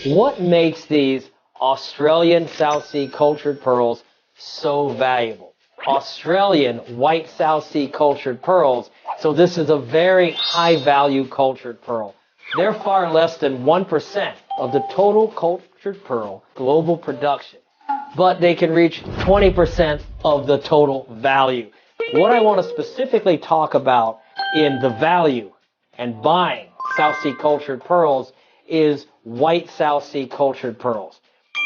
What makes these Australian South Sea cultured pearls so valuable? Australian white South Sea cultured pearls, so this is a very high value cultured pearl. They're far less than 1% of the total cultured pearl global production, but they can reach 20% of the total value. What I want to specifically talk about in the value and buying South Sea cultured pearls is white South Sea cultured pearls.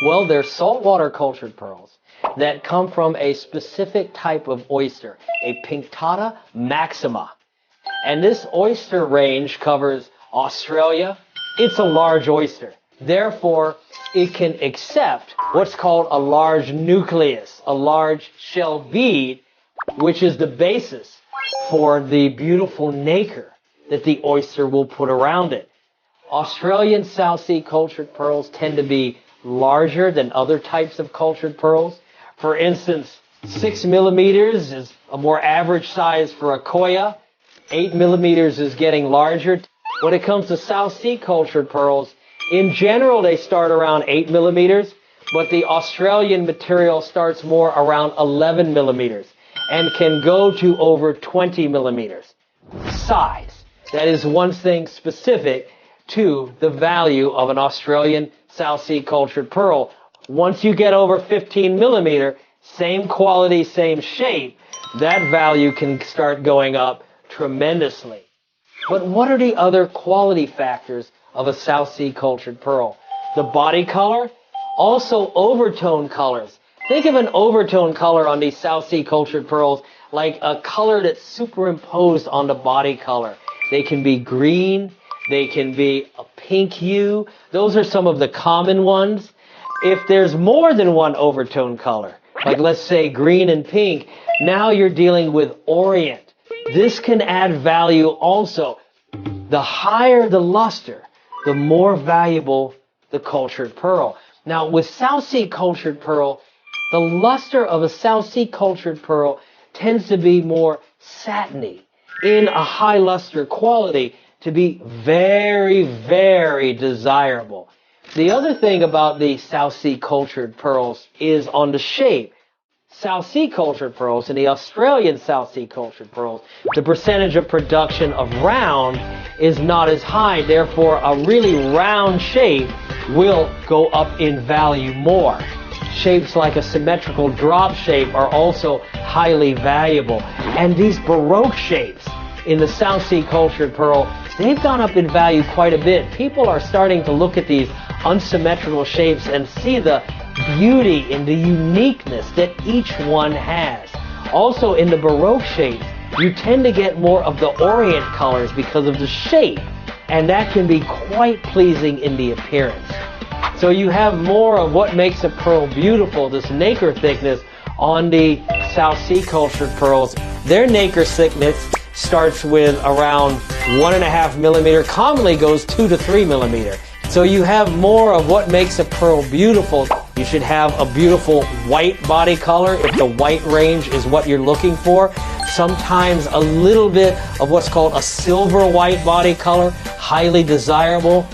Well, they're saltwater cultured pearls that come from a specific type of oyster, a Pinctada maxima. And this oyster range covers Australia. It's a large oyster. Therefore, it can accept what's called a large nucleus, a large shell bead, which is the basis for the beautiful nacre that the oyster will put around it. Australian South Sea cultured pearls tend to be larger than other types of cultured pearls. For instance, 6 millimeters is a more average size for a koya. 8 millimeters is getting larger. When it comes to South Sea cultured pearls, in general they start around 8 millimeters, but the Australian material starts more around 11 millimeters and can go to over 20 millimeters. Size. That is one thing specific to the value of an Australian South Sea cultured pearl. Once you get over 15 millimeter, same quality, same shape, that value can start going up tremendously. But what are the other quality factors of a South Sea cultured pearl? The body color, also overtone colors. Think of an overtone color on these South Sea cultured pearls like a color that's superimposed on the body color. They can be green, they can be a pink hue. Those are some of the common ones. If there's more than one overtone color, like let's say green and pink, now you're dealing with orient. This can add value also. The higher the luster, the more valuable the cultured pearl. Now with South Sea cultured pearl, the luster of a South Sea cultured pearl tends to be more satiny, in a high luster quality, to be very, very desirable. The other thing about the South Sea cultured pearls is on the shape. South Sea cultured pearls and the Australian South Sea cultured pearls, the percentage of production of round is not as high. Therefore, a really round shape will go up in value more. Shapes like a symmetrical drop shape are also highly valuable. And these Baroque shapes in the South Sea cultured pearl, they've gone up in value quite a bit. People are starting to look at these unsymmetrical shapes and see the beauty and the uniqueness that each one has. Also in the Baroque shapes, you tend to get more of the orient colors because of the shape, and that can be quite pleasing in the appearance. So you have more of what makes a pearl beautiful, this nacre thickness, on the South Sea cultured pearls. Their nacre thickness starts with around 1.5 millimeter, commonly goes 2 to 3 millimeter. So you have more of what makes a pearl beautiful. You should have a beautiful white body color if the white range is what you're looking for. Sometimes a little bit of what's called a silver white body color, highly desirable.